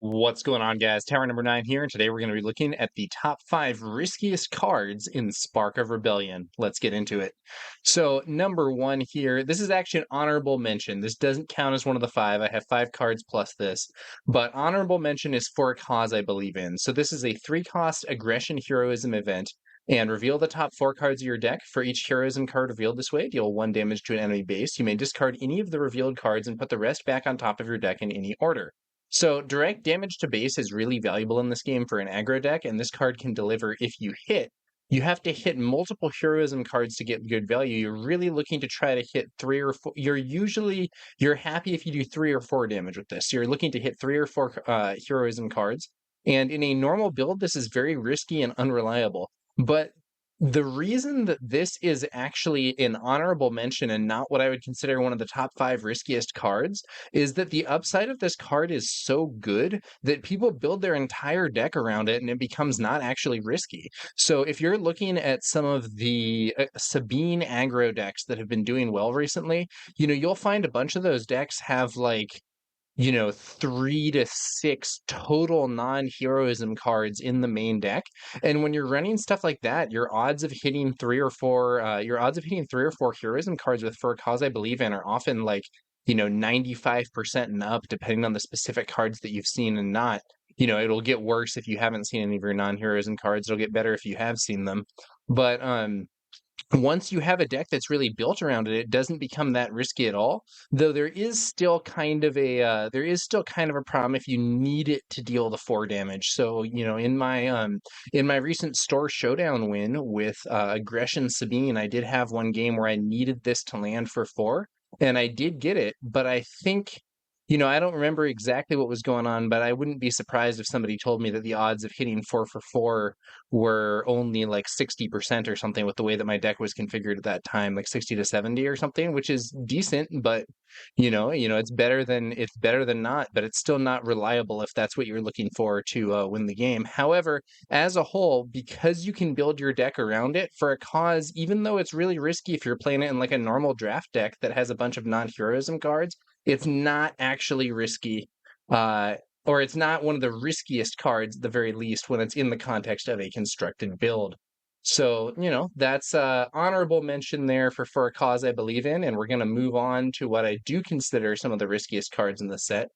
What's going on, guys? Tower number 9 here, and today we're going to be looking at the top 5 riskiest cards in Spark of Rebellion. Let's get into it. So, number 1 here, this is actually an honorable mention. This doesn't count as one of the 5. I have 5 cards plus this, but honorable mention is for a cause I believe in. So, this is a 3-cost aggression heroism event. And reveal the top 4 cards of your deck. For each heroism card revealed this way, deal 1 damage to an enemy base. You may discard any of the revealed cards and put the rest back on top of your deck in any order. So direct damage to base is really valuable in this game for an aggro deck, and this card can deliver if you hit. You have to hit multiple heroism cards to get good value. You're really looking to try to hit 3 or 4. You're happy if you do 3 or 4 damage with this. So you're looking to hit 3 or 4 heroism cards. And in a normal build, this is very risky and unreliable. But the reason that this is actually an honorable mention and not what I would consider one of the top 5 riskiest cards is that the upside of this card is so good that people build their entire deck around it and it becomes not actually risky. So if you're looking at some of the Sabine aggro decks that have been doing well recently, you'll find a bunch of those decks have 3 to 6 total non-heroism cards in the main deck. And when you're running stuff like that, your odds of hitting 3 or 4 heroism cards with For a Cause I Believe in are often 95% and up, depending on the specific cards that you've seen and not. It'll get worse if you haven't seen any of your non-heroism cards. It'll get better if you have seen them. But once you have a deck that's really built around it, it doesn't become that risky at all. Though there is still kind of a problem if you need it to deal the 4 damage. So in my recent store showdown win with Aggression Sabine, I did have one game where I needed this to land for 4, and I did get it. But I think. I don't remember exactly what was going on, but I wouldn't be surprised if somebody told me that the odds of hitting 4 for 4 were only like 60% or something with the way that my deck was configured at that time, like 60 to 70 or something, which is decent, but it's better than not, but it's still not reliable if that's what you're looking for to win the game. However, as a whole, because you can build your deck around it For a Cause, even though it's really risky if you're playing it in like a normal draft deck that has a bunch of non-heroism cards, it's not actually risky. Or it's not one of the riskiest cards at the very least when it's in the context of a constructed build. So, that's honorable mention there For a Cause I Believe in, and we're going to move on to what I do consider some of the riskiest cards in the set.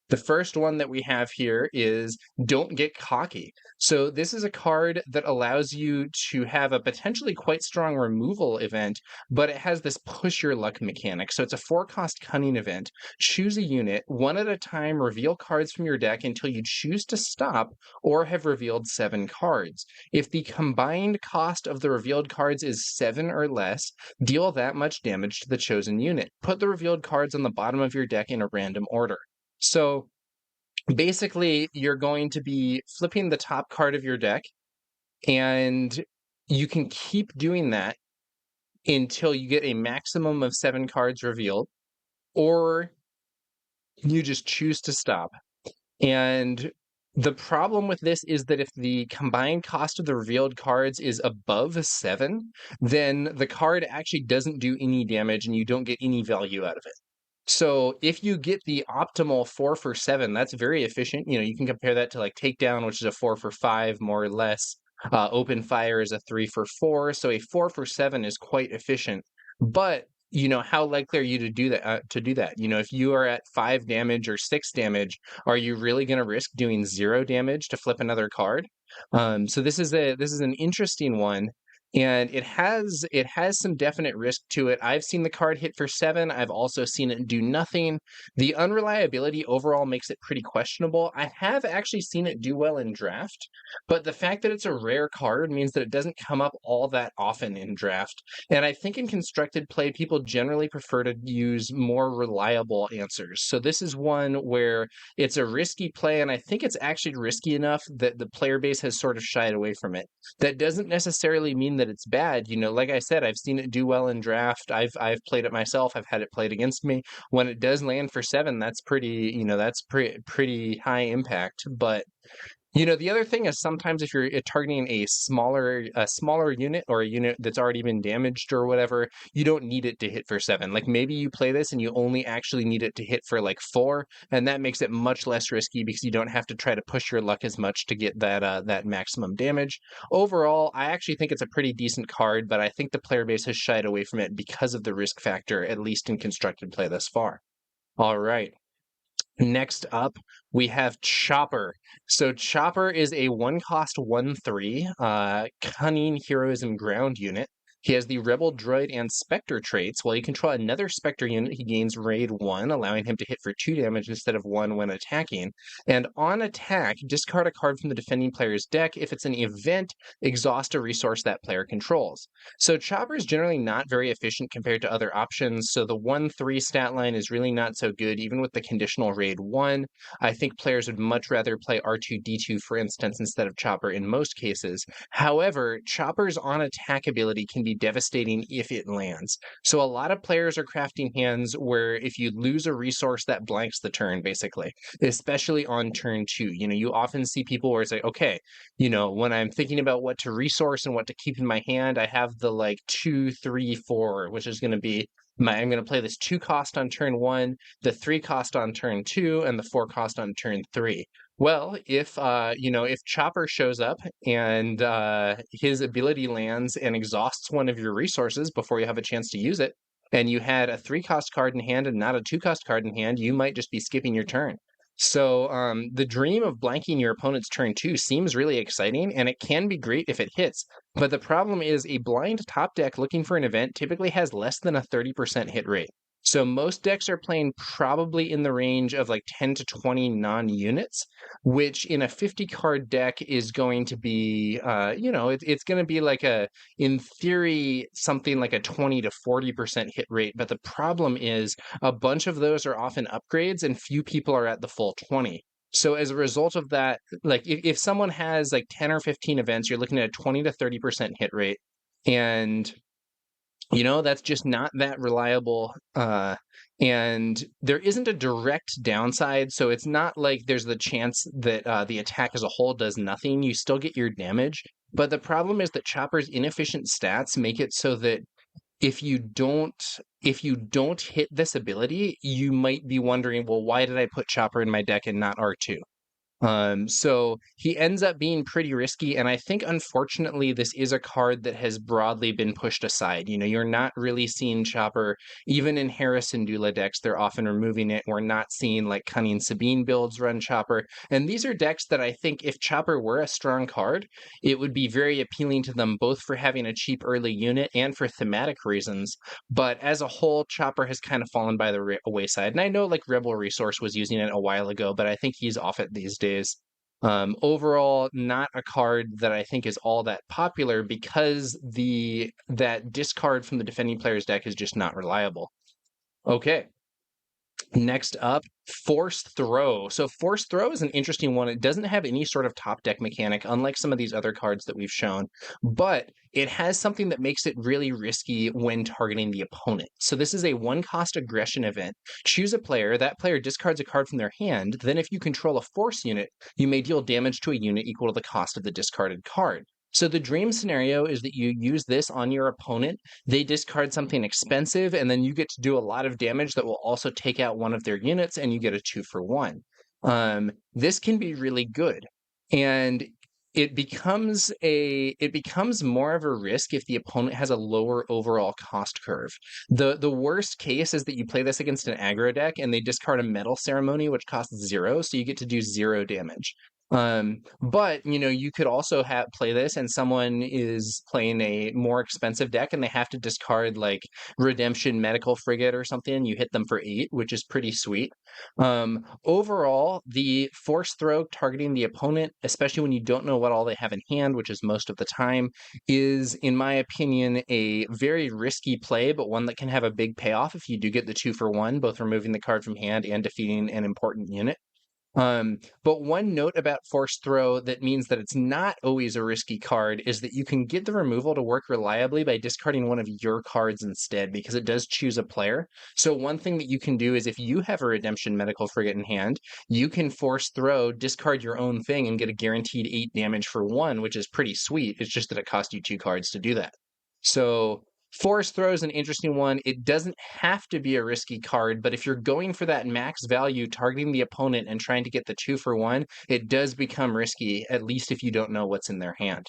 The first one that we have here is Don't Get Cocky. So this is a card that allows you to have a potentially quite strong removal event, but it has this push your luck mechanic. So it's a 4-cost cunning event. Choose a unit, 1 at a time, reveal cards from your deck until you choose to stop or have revealed 7 cards. If the combined cost of the revealed cards is 7 or less, deal that much damage to the chosen unit. Put the revealed cards on the bottom of your deck in a random order. So basically, you're going to be flipping the top card of your deck, and you can keep doing that until you get a maximum of 7 cards revealed, or you just choose to stop. And the problem with this is that if the combined cost of the revealed cards is above 7, then the card actually doesn't do any damage and you don't get any value out of it. So if you get the optimal 4 for 7, that's very efficient. You can compare that to like Takedown, which is a 4 for 5, more or less. Open Fire is a 3 for 4. So a 4 for 7 is quite efficient. But how likely are you to do that? If you are at 5 damage or 6 damage, are you really going to risk doing 0 damage to flip another card? So this is an interesting one. And it has some definite risk to it. I've seen the card hit for 7. I've also seen it do nothing. The unreliability overall makes it pretty questionable. I have actually seen it do well in draft, but the fact that it's a rare card means that it doesn't come up all that often in draft. And I think in constructed play, people generally prefer to use more reliable answers. So this is one where it's a risky play, and I think it's actually risky enough that the player base has sort of shied away from it. That doesn't necessarily mean that it's bad. Like I said, I've seen it do well in draft. I've played it myself. I've had it played against me. When it does land for 7, that's pretty high impact. But The other thing is sometimes if you're targeting a smaller unit or a unit that's already been damaged or whatever, you don't need it to hit for 7. Like maybe you play this and you only actually need it to hit for like 4, and that makes it much less risky because you don't have to try to push your luck as much to get that maximum damage. Overall, I actually think it's a pretty decent card, but I think the player base has shied away from it because of the risk factor, at least in constructed play thus far. All right. Next up, we have Chopper. So Chopper is a 1-cost 1/3 cunning heroism ground unit. He has the Rebel Droid and Spectre traits. While you control another Spectre unit, he gains Raid 1, allowing him to hit for 2 damage instead of 1 when attacking. And on attack, discard a card from the defending player's deck. If it's an event, exhaust a resource that player controls. So Chopper is generally not very efficient compared to other options, so the 1/3 stat line is really not so good, even with the conditional Raid 1. I think players would much rather play R2-D2, for instance, instead of Chopper in most cases. However, Chopper's on-attack ability can be devastating if it lands. So a lot of players are crafting hands where if you lose a resource, that blanks the turn, basically, especially on turn 2. You often see people where it's like, okay, when I'm thinking about what to resource and what to keep in my hand, I have the like 2, 3, 4, which is going to be I'm going to play this 2-cost on turn 1, the 3-cost on turn 2, and the 4-cost on turn 3. Well, if Chopper shows up and his ability lands and exhausts one of your resources before you have a chance to use it, and you had a 3-cost card in hand and not a 2-cost card in hand, you might just be skipping your turn. So the dream of blanking your opponent's turn 2 seems really exciting, and it can be great if it hits. But the problem is a blind top deck looking for an event typically has less than a 30% hit rate. So most decks are playing probably in the range of like 10 to 20 non-units, which in a 50-card deck is going to be, it's going to be like in theory, something like a 20 to 40% hit rate. But the problem is a bunch of those are often upgrades and few people are at the full 20. So as a result of that, like if someone has like 10 or 15 events, you're looking at a 20 to 30% hit rate. And that's just not that reliable. And there isn't a direct downside. So it's not like there's the chance that the attack as a whole does nothing. You still get your damage. But the problem is that Chopper's inefficient stats make it so that if you don't hit this ability, you might be wondering, well, why did I put Chopper in my deck and not R2? So he ends up being pretty risky, and I think unfortunately this is a card that has broadly been pushed aside. You're not really seeing Chopper, even in Harris and Dula decks, they're often removing it. We're not seeing like Cunning Sabine builds run Chopper, and these are decks that I think if Chopper were a strong card, it would be very appealing to them both for having a cheap early unit and for thematic reasons. But as a whole, Chopper has kind of fallen by the wayside, and I know like Rebel Resource was using it a while ago, but I think he's off it these days. Overall, not a card that I think is all that popular because that discard from the defending player's deck is just not reliable. Okay. Next up, Force Throw. So Force Throw is an interesting one. It doesn't have any sort of top deck mechanic, unlike some of these other cards that we've shown, but it has something that makes it really risky when targeting the opponent. So this is a 1-cost aggression event. Choose a player. That player discards a card from their hand. Then if you control a force unit, you may deal damage to a unit equal to the cost of the discarded card. So the dream scenario is that you use this on your opponent, they discard something expensive, and then you get to do a lot of damage that will also take out one of their units, and you get a 2-for-1. This can be really good, and it becomes more of a risk if the opponent has a lower overall cost curve. The worst case is that you play this against an aggro deck and they discard a metal ceremony, which costs 0, so you get to do 0 damage. But you could also play this and someone is playing a more expensive deck and they have to discard like Redemption Medical Frigate or something. You hit them for 8, which is pretty sweet. Overall, the Force Throw targeting the opponent, especially when you don't know what all they have in hand, which is most of the time, is, in my opinion, a very risky play, but one that can have a big payoff if you do get the 2-for-1, both removing the card from hand and defeating an important unit. But one note about Force Throw that means that it's not always a risky card is that you can get the removal to work reliably by discarding one of your cards instead, because it does choose a player. So one thing that you can do is if you have a Redemption Medical Frigate in hand, you can Force Throw, discard your own thing, and get a guaranteed 8 damage for 1, which is pretty sweet. It's just that it costs you 2 cards to do that. So Force Throw is an interesting one. It doesn't have to be a risky card, but if you're going for that max value, targeting the opponent and trying to get the 2 for 1, it does become risky, at least if you don't know what's in their hand.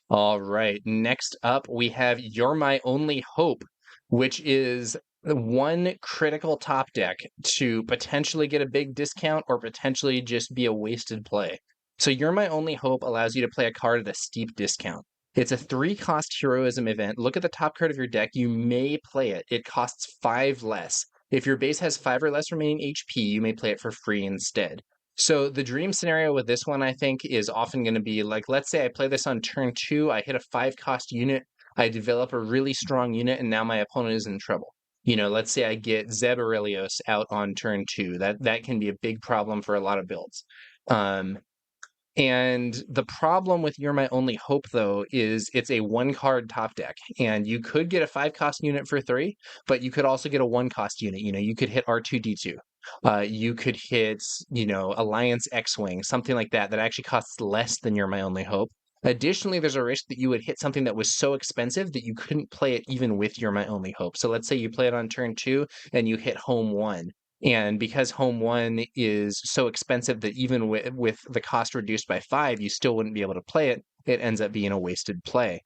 All right, next up we have You're My Only Hope, which is one critical top deck to potentially get a big discount or potentially just be a wasted play. So You're My Only Hope allows you to play a card at a steep discount. It's a 3-cost heroism event. Look at the top card of your deck. You may play it. It costs 5 less. If your base has 5 or less remaining HP, you may play it for free instead. So the dream scenario with this one, I think, is often going to be like, let's say I play this on turn 2, I hit a 5-cost unit, I develop a really strong unit, and now my opponent is in trouble. Let's say I get Zeb Aurelios out on turn 2. That can be a big problem for a lot of builds. And the problem with You're My Only Hope, though, is it's a 1-card top deck. And you could get a 5-cost unit for 3, but you could also get a 1-cost unit. You could hit R2-D2. You could hit, Alliance X-Wing, something like that, that actually costs less than You're My Only Hope. Additionally, there's a risk that you would hit something that was so expensive that you couldn't play it even with You're My Only Hope. So let's say you play it on turn 2 and you hit home 1. And because home 1 is so expensive that even with the cost reduced by 5, you still wouldn't be able to play it, it ends up being a wasted play.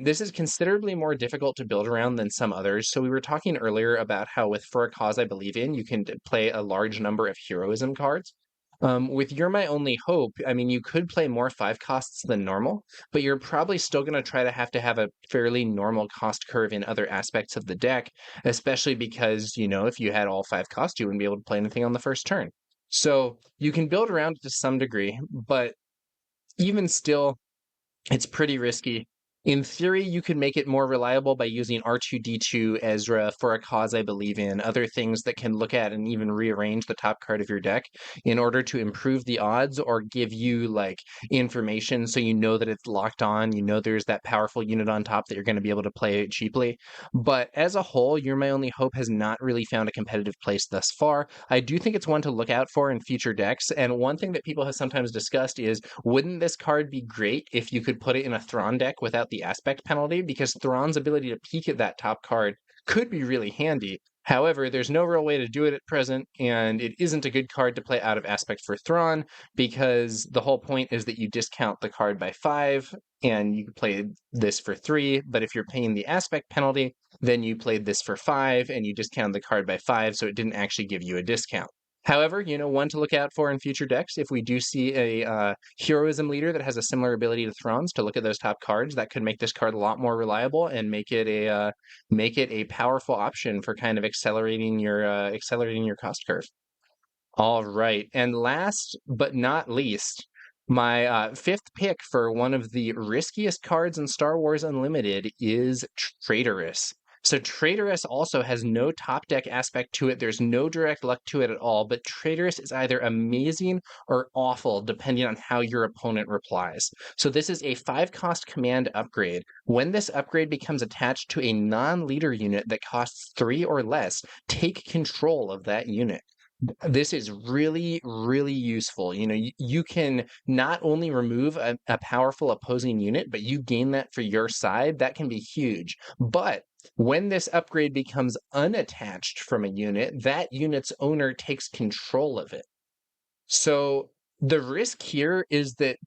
This is considerably more difficult to build around than some others. So we were talking earlier about how with For a Cause I Believe In, you can play a large number of heroism cards. With You're My Only Hope, I mean, you could play more 5-costs than normal, but you're probably still going to try to have a fairly normal cost curve in other aspects of the deck, especially because, if you had all 5 costs, you wouldn't be able to play anything on the first turn. So you can build around it to some degree, but even still, it's pretty risky. In theory, you could make it more reliable by using R2-D2, Ezra, For a Cause I Believe In, other things that can look at and even rearrange the top card of your deck in order to improve the odds or give you information so you know that it's locked on, there's that powerful unit on top that you're going to be able to play cheaply. But as a whole, You're My Only Hope has not really found a competitive place thus far. I do think it's one to look out for in future decks, and one thing that people have sometimes discussed is, wouldn't this card be great if you could put it in a Thrawn deck without the aspect penalty? Because Thrawn's ability to peek at that top card could be really handy. However, there's no real way to do it at present, and it isn't a good card to play out of aspect for Thrawn, because the whole point is that you discount the card by 5, and you play this for 3, but if you're paying the aspect penalty, then you played this for 5, and you discounted the card by 5, so it didn't actually give you a discount. However, one to look out for in future decks, if we do see a heroism leader that has a similar ability to Thrawn's to look at those top cards, that could make this card a lot more reliable and make it a powerful option for kind of accelerating your cost curve. All right, and last but not least, my 5th pick for one of the riskiest cards in Star Wars Unlimited is Traitorous. So Traitorous also has no top deck aspect to it. There's no direct luck to it at all, but Traitorous is either amazing or awful depending on how your opponent replies. So this is a 5-cost command upgrade. When this upgrade becomes attached to a non-leader unit that costs 3 or less, take control of that unit. This is really, really useful. You can not only remove a powerful opposing unit, but you gain that for your side. That can be huge. But when this upgrade becomes unattached from a unit, that unit's owner takes control of it. So the risk here is that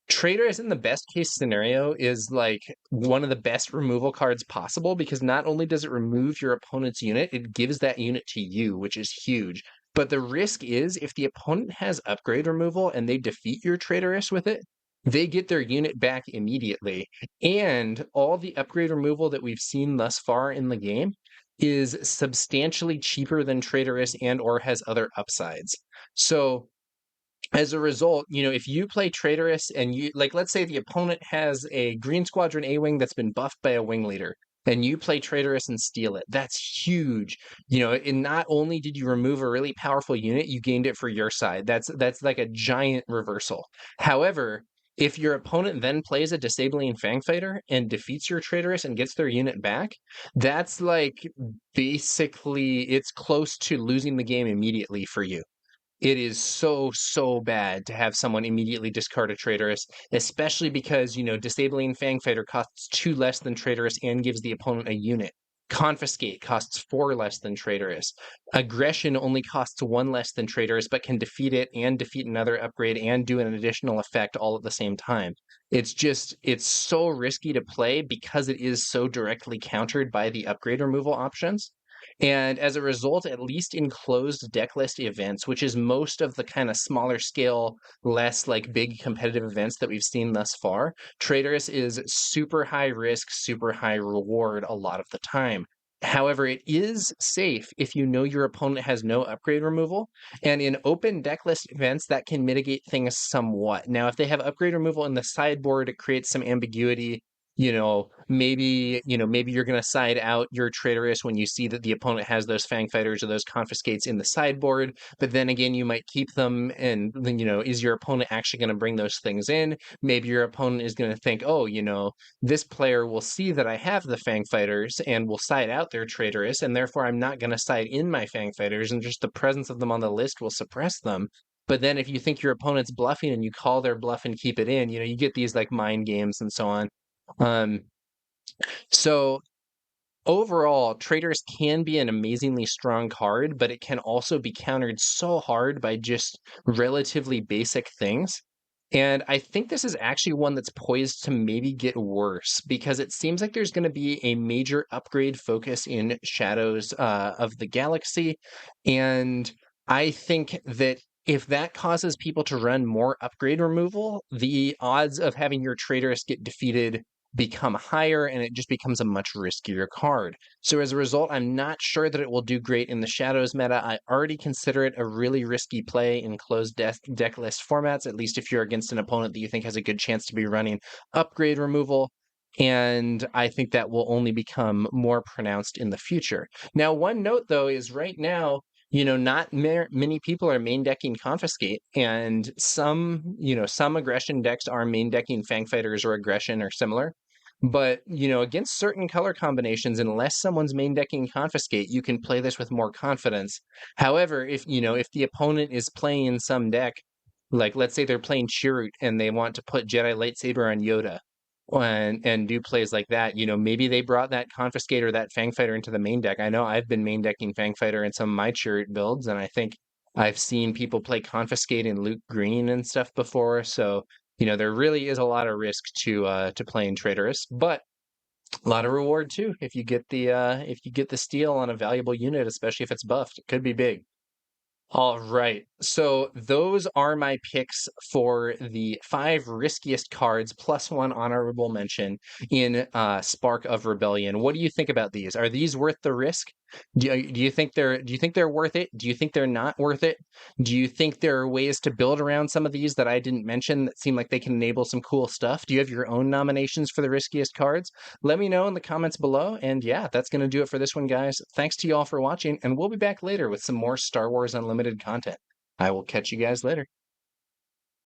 Traitorous in the best case scenario is one of the best removal cards possible, because not only does it remove your opponent's unit, it gives that unit to you, which is huge. But the risk is if the opponent has upgrade removal and they defeat your Traitorous with it, they get their unit back immediately. And all the upgrade removal that we've seen thus far in the game is substantially cheaper than Traitorous and or has other upsides. So as a result, if you play Traitorous and let's say the opponent has a Green Squadron A-Wing that's been buffed by a wing leader, and you play Traitorous and steal it. That's huge. And not only did you remove a really powerful unit, you gained it for your side. That's like a giant reversal. However, if your opponent then plays a Disabling Fangfighter and defeats your Traitorous and gets their unit back, that's like basically it's close to losing the game immediately for you. It is so, so bad to have someone immediately discard a Traitorous, especially because, Disabling Fangfighter costs 2 less than Traitorous and gives the opponent a unit. Confiscate costs 4 less than Traitorous. Aggression only costs 1 less than Traitorous, but can defeat it and defeat another upgrade and do an additional effect all at the same time. It's so risky to play because it is so directly countered by the upgrade removal options. And as a result, at least in closed deck list events, which is most of the kind of smaller scale, less like big competitive events that we've seen thus far, Traitorous is super high risk, super high reward a lot of the time. However, it is safe if you know your opponent has no upgrade removal. And in open deck list events, that can mitigate things somewhat. Now, if they have upgrade removal in the sideboard, it creates some ambiguity. Maybe you're going to side out your Traitorous when you see that the opponent has those Fangfighters or those Confiscates in the sideboard, but then again, you might keep them, and then, is your opponent actually going to bring those things in? Maybe your opponent is going to think, oh, this player will see that I have the Fangfighters and will side out their Traitorous, and therefore I'm not going to side in my Fangfighters, and just the presence of them on the list will suppress them. But then if you think your opponent's bluffing and you call their bluff and keep it in, you get these like mind games and so on. Um, so overall, Traitors can be an amazingly strong card, but it can also be countered so hard by just relatively basic things. And I think this is actually one that's poised to maybe get worse because it seems like there's going to be a major upgrade focus in Shadows of the Galaxy. And I think that if that causes people to run more upgrade removal, the odds of having your Traitorous get defeated become higher and it just becomes a much riskier card. So as a result, I'm not sure that it will do great in the Shadows meta. I already consider it a really risky play in closed deck list formats, at least if you're against an opponent that you think has a good chance to be running upgrade removal. And I think that will only become more pronounced in the future. Now, one note though is right now, not many people are main decking Confiscate, and some aggression decks are main decking Fangfighters or Aggression or similar. But, against certain color combinations, unless someone's main decking Confiscate, you can play this with more confidence. However, if the opponent is playing in some deck, like let's say they're playing Chirrut and they want to put Jedi Lightsaber on Yoda and do plays like that, maybe they brought that Confiscate or that Fangfighter into the main deck. I know I've been main decking Fangfighter in some of my Chirrut builds, and I think I've seen people play Confiscate in Luke Green and stuff before, so there really is a lot of risk to playing Traitorous, but a lot of reward too if you get the steal on a valuable unit, especially if it's buffed. It could be big. All right. So those are my picks for the 5 riskiest cards plus 1 honorable mention in Spark of Rebellion. What do you think about these? Are these worth the risk? Do you think they're worth it? Do you think they're not worth it? Do you think there are ways to build around some of these that I didn't mention that seem like they can enable some cool stuff? Do you have your own nominations for the riskiest cards? Let me know in the comments below. And yeah, that's going to do it for this one, guys. Thanks to you all for watching, and we'll be back later with some more Star Wars Unlimited content. I will catch you guys later.